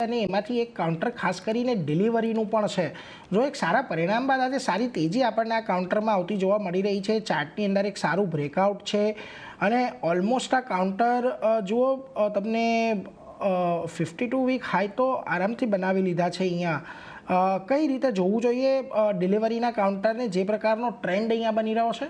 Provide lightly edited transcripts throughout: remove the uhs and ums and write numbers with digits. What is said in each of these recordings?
અને એમાંથી એક કાઉન્ટર ખાસ કરીને ડિલિવરીનું પણ છે. જો એક સારા પરિણામ બાદ આજે સારી તેજી આપણને આ કાઉન્ટરમાં આવતી જોવા મળી રહી છે. ચાર્ટની અંદર એક સારું બ્રેકઆઉટ છે અને ઓલમોસ્ટ આ કાઉન્ટર જુઓ તમને 52 વીક હાઈ તો આરામથી બનાવી લીધા છે અહીંયા. કઈ રીતે જોવું જોઈએ ડિલિવરીના કાઉન્ટરને, જે પ્રકારનો ટ્રેન્ડ અહીંયા બની રહ્યો છે?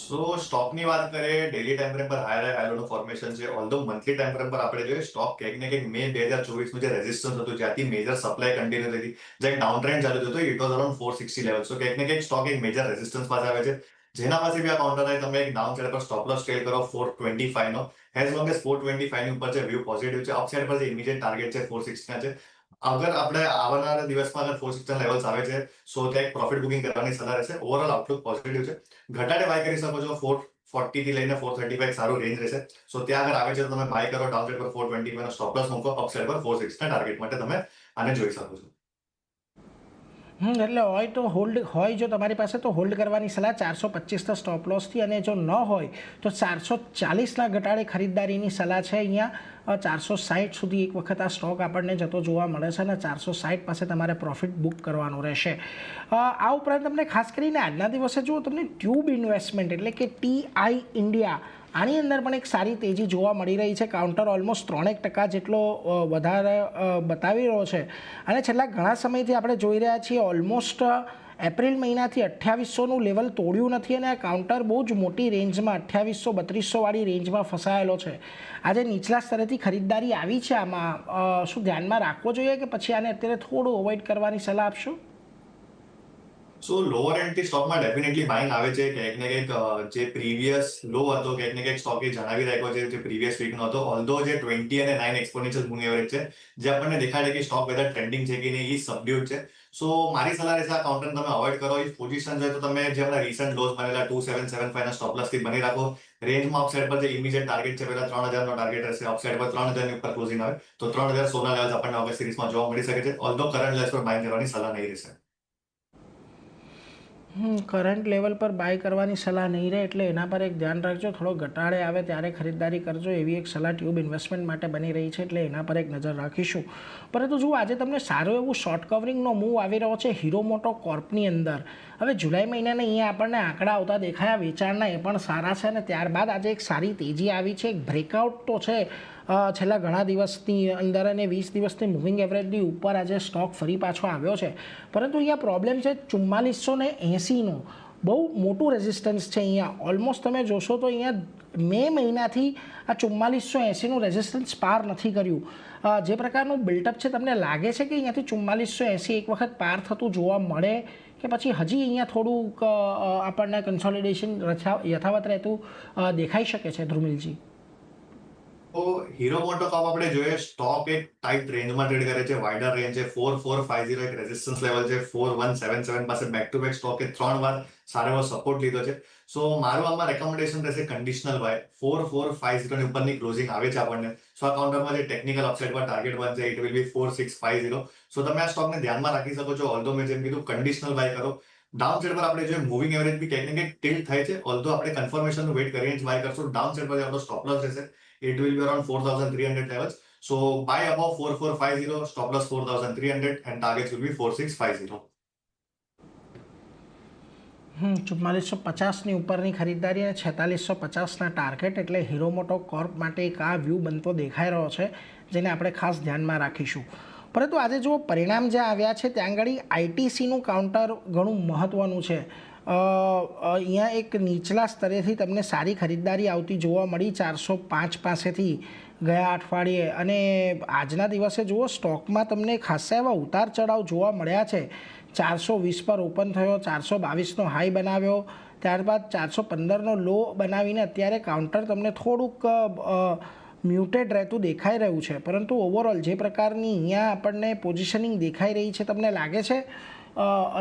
સ્ટોકની વાત કરીએ, ડેલી ટાઈમ ફ્રેમ પર હાયર નું ફોર્મેશન છે. ઓલ્ધો મંથલી ટાઈમ ફ્રેમ પર આપણે જોઈએ સ્ટોક ક્યાંક ને ક્યાંક મે 2024 નું જે રેઝિસ્ટન્સ હતું, જ્યાંથી મેજર સપ્લાય કન્ટિન્યુ થઈ હતી, જે ડાઉન ટ્રેન્ડ ચાલુ થયો હતો, ઇટ વોઝ અરાઉન્ડ 460 લેવલ. સો ક્યાંક ને ક્યાંક સ્ટોક એક મેજર રેઝિસ્ટન્સ પાસે આવે છે, જેના પાસે બી આ કાઉન્ટર આવે તમે એક ડાઉન સાઇડ પર સ્ટોપ લોસ ટ્રેડ કરો 425 નો. એઝ લોંગ એઝ 425 ની ઉપર છે, વ્યૂ પોઝિટિવ છે. અપસાઇડ પર જે ઇમિડિયેટ ટાર્ગેટ છે 460 ના છે. અગર આપણે આવનારા દિવસમાં અગર 460 લેવલ્સ આવે છે, સો ત્યાં એક પ્રોફિટ બુકિંગ કરવાની સલાહ રહેશે. ઓવરઓલ આઉટલુક પોઝિટિવ છે. ઘટાડે બાય કરી શકો છો. 440 થી લઈને 435 સારું રેન્જ રહેશે. સો ત્યાં આગળ આવે છે તો તમે બાય કરો. ડાઉન સાઇડ પર 425 નો સ્ટોપ લોસ મૂકો. અપ સાઇડ પર 460 ના ટાર્ગેટ માટે તમે આને જોઈ શકો છો. એટલે હોય તો હોલ્ડ હોય, જો તમારી પાસે તો હોલ્ડ કરવાની સલાહ 425ના સ્ટોપ લોસથી, અને જો ન હોય તો 440ના ઘટાડે ખરીદદારીની સલાહ છે અહીંયા. 460 સુધી એક વખત આ સ્ટોક આપણને જતો જોવા મળે છે અને 460 પાસે તમારે પ્રોફિટ બુક કરવાનું રહેશે. આ ઉપરાંત તમને ખાસ કરીને આજના દિવસે જુઓ તમને ટ્યુબ ઇન્વેસ્ટમેન્ટ એટલે કે TI ઇન્ડિયા, આની અંદર પણ એક સારી તેજી જોવા મળી રહી છે. કાઉન્ટર ઓલમોસ્ટ 3% જેટલો વધારે બતાવી રહ્યો છે અને છેલ્લા ઘણા સમયથી આપણે જોઈ રહ્યા છીએ ઓલમોસ્ટ એપ્રિલ મહિનાથી 2800નું લેવલ તોડ્યું નથી અને આ કાઉન્ટર બહુ જ મોટી રેન્જમાં 2800-3200 વાળી રેન્જમાં ફસાયેલો છે. આજે નીચલા સ્તરેથી ખરીદદારી આવી છે. આમાં શું ધ્યાનમાં રાખવો જોઈએ કે પછી આને અત્યારે થોડું અવોઇડ કરવાની સલાહ આપશો? લોઅર એન્ડથી સ્ટોકમાં ડેફિનેટલી બાઇંગ આવે છે. ક્યાંક ને ક્યાંક જે પ્રીવિયસ લો હતો, ક્યાંક ને ક્યાંક સ્ટોકે જણાવી રાખ્યો છે જે પ્રીવિયસ વીકનો હતો. ઓલ્ધો જે 20 અને 9 એક્સપોનેન્શિયલ મૂવિંગ એવરેજ છે, જે આપણને દેખાડે કે સ્ટોક વેધર ટ્રેન્ડિંગ છે કે નહીં, એ સબડ્યુડ છે. મારી સલાહ રહેશે આ કાઉન્ટર તમે અવોઇડ કરો. ઇફ પોઝિશન છે તો તમે જે આપણા રિસન્ટ લોસ બનેલા 2775 ના સ્ટોપ લોસ થી બની રાખો. રેન્જમાં અપસાઇડ પર જે ઇમિડિયેટ ટાર્ગેટ છે, પહેલા 3000 નો ટાર્ગેટ રહેશે. અપસાઇડ પર 3000 ની ઉપર ક્લોઝિંગ આવે તો 3016 ના લેવલ્સ આપણને ઓગસ્ટ સિરીઝમાં જોવા મળી શકે છે. ઓલ્ધો કરંટ લેવલ્સ પર બાય કરવાની સલાહ નહીં રહેશે. કરંટ લેવલ પર બાય કરવાની સલાહ નહીં રહે, એટલે એના પર એક ધ્યાન રાખજો. થોડો ઘટાડે આવે ત્યારે ખરીદદારી કરજો, એવી એક સલાહ ટ્યુબ ઇન્વેસ્ટમેન્ટ માટે બની રહી છે, એટલે એના પર એક નજર રાખીશું. પરંતુ જુઓ આજે તમને સારું એવું શોર્ટ કવરિંગનો મૂવ આવી રહ્યો છે હીરો મોટો કોર્પની અંદર. હવે જુલાઈ મહિનાને અહીંયા આપણને આંકડા આવતા દેખાયા વેચાણના, એ પણ સારા છે અને ત્યારબાદ આજે એક સારી તેજી આવી છે. એક બ્રેકઆઉટ તો છે છેલ્લા ઘણા દિવસની અંદર અને 20 દિવસની મૂવિંગ એવરેજની ઉપર આજે સ્ટોક ફરી પાછો આવ્યો છે. પરંતુ અહીંયા પ્રોબ્લેમ છે 4480નો બહુ મોટું રેઝિસ્ટન્સ છે અહીંયા. ઓલમોસ્ટ તમે જોશો તો અહીંયા મે મહિનાથી આ 4480નું રેઝિસ્ટન્સ પાર નથી કર્યું. જે પ્રકારનું બિલ્ટઅપ છે, તમને લાગે છે કે અહીંયાથી 4480 એક વખત પાર થતું જોવા મળે કે પછી હજી અહીંયા થોડુંક આપણને કન્સોલિડેશન યથાવત રહેતું દેખાઈ શકે છે? ધ્રુમિલજી, તો હીરો મોટો કાપ આપણે જોઈએ, સ્ટોક એક ટાઈટ રેન્જમાં ટ્રેડ કરે છે. વાઇડર રેન્જ છે. 4450 એક રેઝિસ્ટન્સ લેવલ છે. 4177 પાસે બેક ટુ બેક સ્ટોકે 3 વાર સારો એવો સપોર્ટ લીધો છે. મારું આમાં રેકમેન્ડેશન રહેશે કન્ડિશનલ બાય. 4450 ની ઉપરની ક્લોઝિંગ આવે છે આપણને. આ કાઉન્ટરમાં જે ટેકનિકલ અપસાઇડ પર ટાર્ગેટ બનશે, ઇટ વિલ બી 4650. તમે આ સ્ટોકને ધ્યાનમાં રાખી શકો છો. ઓલ્ધો મેં જેમ કીધું કન્ડિશનલ બાય કરો. ડાઉન સાઇડ પર આપણે જોઈએ મૂવિંગ એવરેજ બી ક્યાંક ને ક્યાંક ટિલ્ટ થાય છે. ઓલ્ધો આપણે કન્ફર્મેશનનું વેઇટ કરીને જ બાય કરશું. ડાઉન સાઇડ પર આપણો સ્ટોપ લોસ રહેશે. It will be around 4,300 levels. Buy above 4450, stop loss 4,300, and targets will be 4650. 4450ની ઉપરની ખરીદદારી અને 4650ના ટાર્ગેટ, એટલે હીરો મોટો કોર્પ માટે એક આ વ્યૂ બનતો દેખાઈ રહ્યો છે, જેને આપણે ખાસ ધ્યાનમાં રાખીશું. પરંતુ આજે જો પરિણામ જે આવ્યા છે ત્યાં આગળ આઈટીસીનું કાઉન્ટર ઘણું મહત્ત્વનું છે. અહીંયા એક નીચલા સ્તરેથી તમને સારી ખરીદદારી આવતી જોવા મળી 405 પાસેથી ગયા અઠવાડિયે, અને આજના દિવસે જુઓ સ્ટોકમાં તમને ખાસા એવા ઉતાર ચઢાવ જોવા મળ્યા છે. 420 પર ઓપન થયો, 422નો હાઈ બનાવ્યો, ત્યારબાદ 415નો લો બનાવીને અત્યારે કાઉન્ટર તમને થોડુંક મ્યુટેડ રહેતું દેખાઈ રહ્યું છે. પરંતુ ઓવરઓલ જે પ્રકારની અહીંયા આપણને પોઝિશનિંગ દેખાઈ રહી છે, તમને લાગે છે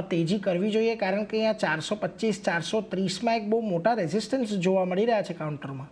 તેજી કરવી જોઈએ? કારણ કે અહીંયા 425 430માં એક બહુ મોટા રેઝિસ્ટન્સ જોવા મળી રહ્યા છે કાઉન્ટરમાં.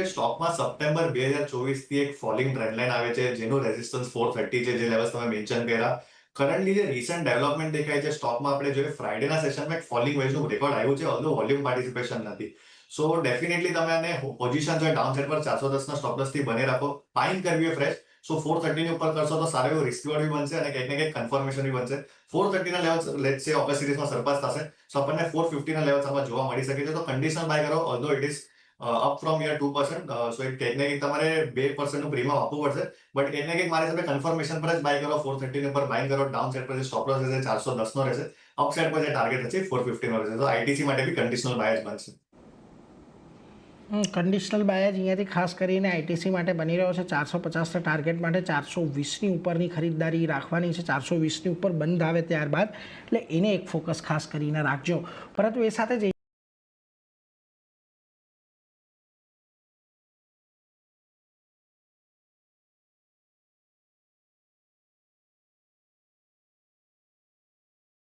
સ્ટોકમાં સપ્ટેમ્બર 2024 થી એક ફોલિંગ ટ્રેન્ડલાઇન આવે છે, જેનું રેઝિસ્ટન્સ 430 છે, જે લેવલ્સ તમે મેન્શન કર્યા. કરન્ટલી જે રિસન્ટ ડેવલપમેન્ટ દેખાય છે સ્ટોકમાં, આપણે જોઈએ ફ્રાઇડેના સેશનમાં એક ફોલિંગ વેજનું રેકોર્ડ આવ્યું છે, ઓલ્ધો વોલ્યુમ પાર્ટિસિપેશન નથી. સો ડેફિનેટલી તમે આને પોઝિશન જો ડાઉન સાઇડ પર 410 ના સ્ટોપ લોસ થી બને રાખો. બાઇંગ કરવી હોય ફ્રેશ, સો 430 ની ઉપર કરશો તો સારો એવો રિસ્ક બી બનશે અને કંઈક ને કંઈક કન્ફર્મેશન બી બનશે. 430 ના લેવલ લેટ્સ સે ઓપર સિરીઝમાં સરપાસ થશે, સો આપણને 450 ના લેવલ્સ આમાં જોવા મળી શકે છે. તો કન્ડિશનલ બાય કરો, although it is up from year 2%, so એ કંઈક ને કંઈક તમારે 2% નું પ્રીમિયમ આપવું પડશે. બટ કંઈક ને કંઈક મારી સાથે કન્ફર્મેશન પર જ બાય કરો. 430 ની ઉપર બાય કરો. ડાઉન સાઇડ પર જે સ્ટોપ લોસ રહેશે 410 નો રહેશે, અપ સાઇડ પર જે ટાર્ગેટ હશે 450 નો રહેશે. તો આઈટીસી માટે બી કન્ડિશનલ બાય જ બનશે. કન્ડિશનલ બાય જ અહીંયાથી ખાસ કરીને આઈટીસી માટે બની રહ્યો છે. 450ના ટાર્ગેટ માટે 420ની ઉપરની ખરીદદારી રાખવાની છે. 420ની ઉપર બંધ આવે ત્યારબાદ, એટલે એને એક ફોકસ ખાસ કરીને રાખજો. પરંતુ એ સાથે જ